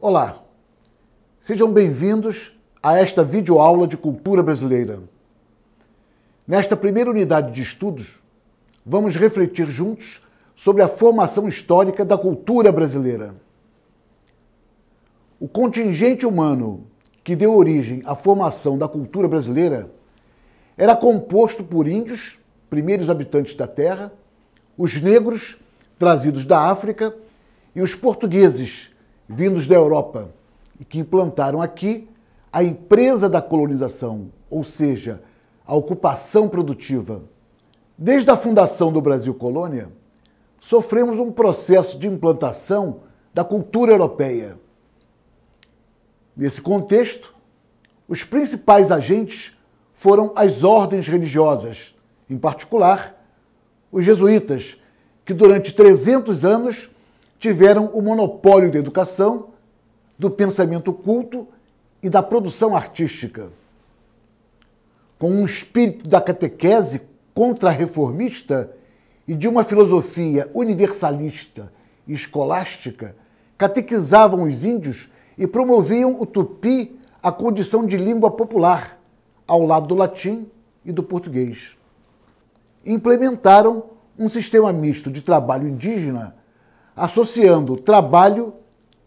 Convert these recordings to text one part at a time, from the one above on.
Olá, sejam bem-vindos a esta videoaula de cultura brasileira. Nesta primeira unidade de estudos, vamos refletir juntos sobre a formação histórica da cultura brasileira. O contingente humano que deu origem à formação da cultura brasileira era composto por índios, primeiros habitantes da terra, os negros, trazidos da África, e os portugueses, vindos da Europa, e que implantaram aqui a empresa da colonização, ou seja, a ocupação produtiva. Desde a fundação do Brasil Colônia, sofremos um processo de implantação da cultura europeia. Nesse contexto, os principais agentes foram as ordens religiosas, em particular, os jesuítas, que durante 300 anos tiveram o monopólio da educação, do pensamento culto e da produção artística. Com um espírito da catequese contra-reformista e de uma filosofia universalista e escolástica, catequizavam os índios e promoviam o tupi à condição de língua popular, ao lado do latim e do português. Implementaram um sistema misto de trabalho indígena, associando trabalho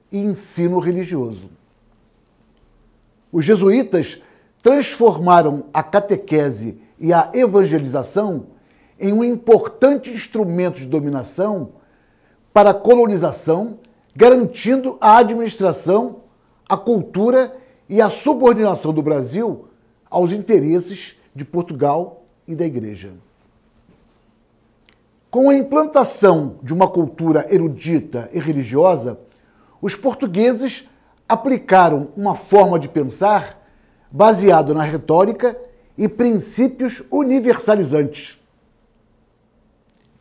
e ensino religioso. Os jesuítas transformaram a catequese e a evangelização em um importante instrumento de dominação para a colonização, garantindo a administração, a cultura e a subordinação do Brasil aos interesses de Portugal e da Igreja. Com a implantação de uma cultura erudita e religiosa, os portugueses aplicaram uma forma de pensar baseada na retórica e princípios universalizantes.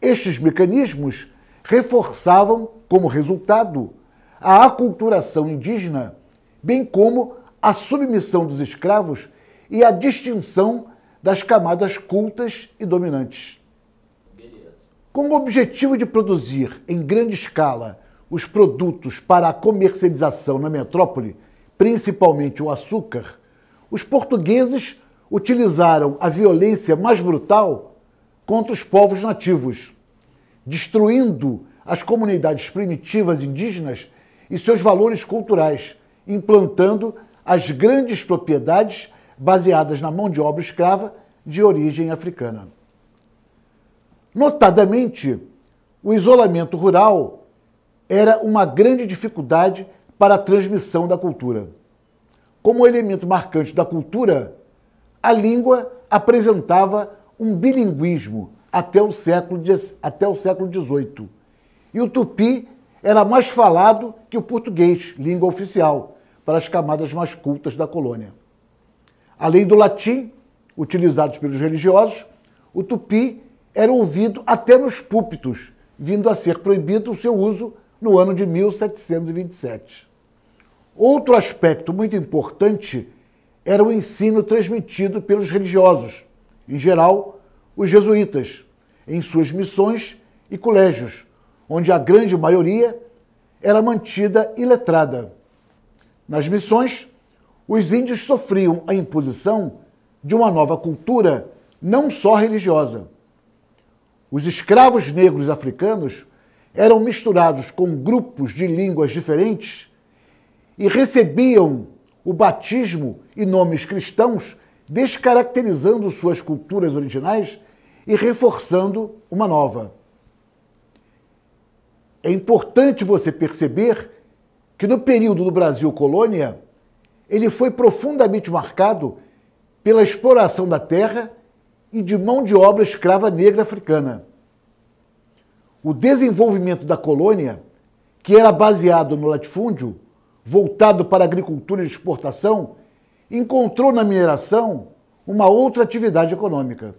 Estes mecanismos reforçavam, como resultado, a aculturação indígena, bem como a submissão dos escravos e a distinção das camadas cultas e dominantes. Com o objetivo de produzir em grande escala os produtos para a comercialização na metrópole, principalmente o açúcar, os portugueses utilizaram a violência mais brutal contra os povos nativos, destruindo as comunidades primitivas indígenas e seus valores culturais, implantando as grandes propriedades baseadas na mão de obra escrava de origem africana. Notadamente, o isolamento rural era uma grande dificuldade para a transmissão da cultura. Como elemento marcante da cultura, a língua apresentava um bilinguismo até o século XVIII, e o tupi era mais falado que o português, língua oficial, para as camadas mais cultas da colônia. Além do latim, utilizado pelos religiosos, o tupi era ouvido até nos púlpitos, vindo a ser proibido o seu uso no ano de 1727. Outro aspecto muito importante era o ensino transmitido pelos religiosos, em geral, os jesuítas, em suas missões e colégios, onde a grande maioria era mantida iletrada. Nas missões, os índios sofriam a imposição de uma nova cultura, não só religiosa. Os escravos negros africanos eram misturados com grupos de línguas diferentes e recebiam o batismo e nomes cristãos, descaracterizando suas culturas originais e reforçando uma nova. É importante você perceber que no período do Brasil Colônia, ele foi profundamente marcado pela exploração da terra e de mão de obra escrava negra africana. O desenvolvimento da colônia, que era baseado no latifúndio, voltado para a agricultura de exportação, encontrou na mineração uma outra atividade econômica.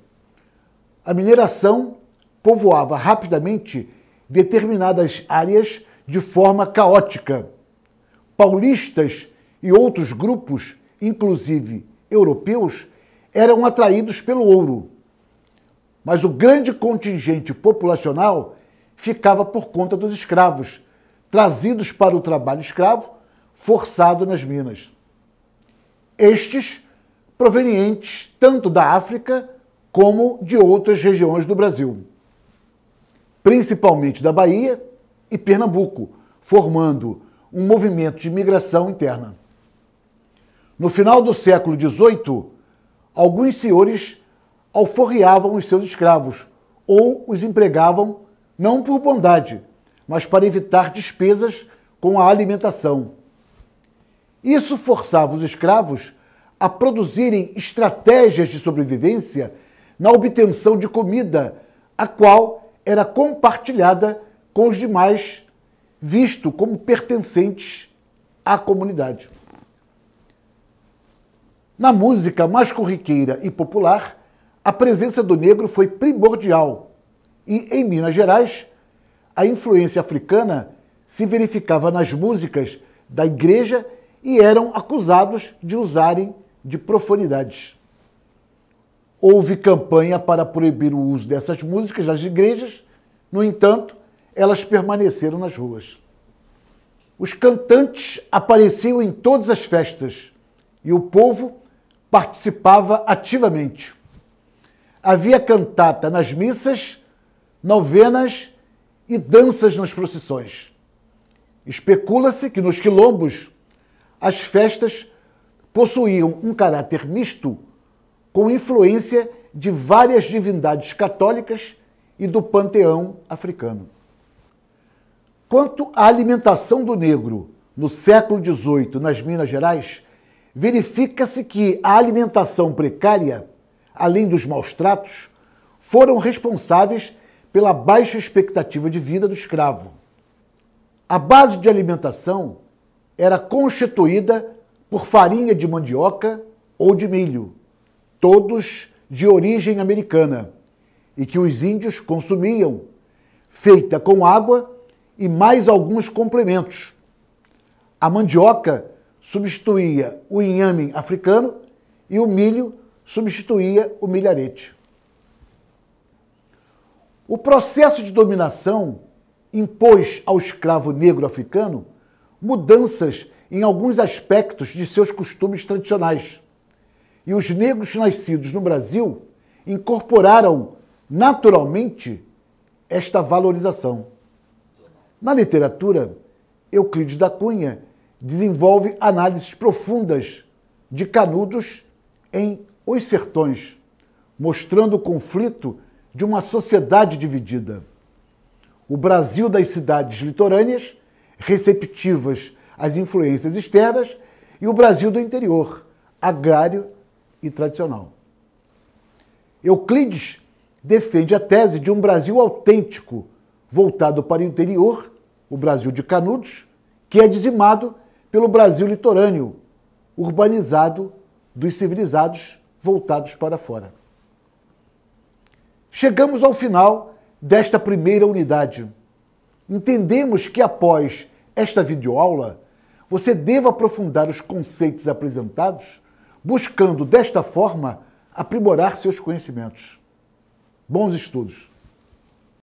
A mineração povoava rapidamente determinadas áreas de forma caótica. Paulistas e outros grupos, inclusive europeus, eram atraídos pelo ouro. Mas o grande contingente populacional ficava por conta dos escravos, trazidos para o trabalho escravo, forçado nas minas. Estes provenientes tanto da África como de outras regiões do Brasil, principalmente da Bahia e Pernambuco, formando um movimento de migração interna. No final do século XVIII, alguns senhores alforriavam os seus escravos ou os empregavam não por bondade, mas para evitar despesas com a alimentação. Isso forçava os escravos a produzirem estratégias de sobrevivência na obtenção de comida, a qual era compartilhada com os demais, visto como pertencentes à comunidade. Na música mais corriqueira e popular, a presença do negro foi primordial e, em Minas Gerais, a influência africana se verificava nas músicas da igreja e eram acusados de usarem de profanidades. Houve campanha para proibir o uso dessas músicas nas igrejas, no entanto, elas permaneceram nas ruas. Os cantantes apareciam em todas as festas e o povo participava ativamente. Havia cantata nas missas, novenas e danças nas procissões. Especula-se que nos quilombos as festas possuíam um caráter misto com influência de várias divindades católicas e do panteão africano. Quanto à alimentação do negro no século XVIII nas Minas Gerais, verifica-se que a alimentação precária, além dos maus tratos, foram responsáveis pela baixa expectativa de vida do escravo. A base de alimentação era constituída por farinha de mandioca ou de milho, todos de origem americana, e que os índios consumiam, feita com água e mais alguns complementos. A mandioca substituía o inhame africano e o milho substituía o milharete. O processo de dominação impôs ao escravo negro africano mudanças em alguns aspectos de seus costumes tradicionais. E os negros nascidos no Brasil incorporaram naturalmente esta valorização. Na literatura, Euclides da Cunha desenvolve análises profundas de Canudos em Os Sertões, mostrando o conflito de uma sociedade dividida. O Brasil das cidades litorâneas, receptivas às influências externas, e o Brasil do interior, agrário e tradicional. Euclides defende a tese de um Brasil autêntico, voltado para o interior, o Brasil de Canudos, que é dizimado pelo Brasil litorâneo, urbanizado dos civilizados voltados para fora. Chegamos ao final desta primeira unidade. Entendemos que após esta videoaula, você deva aprofundar os conceitos apresentados, buscando desta forma aprimorar seus conhecimentos. Bons estudos!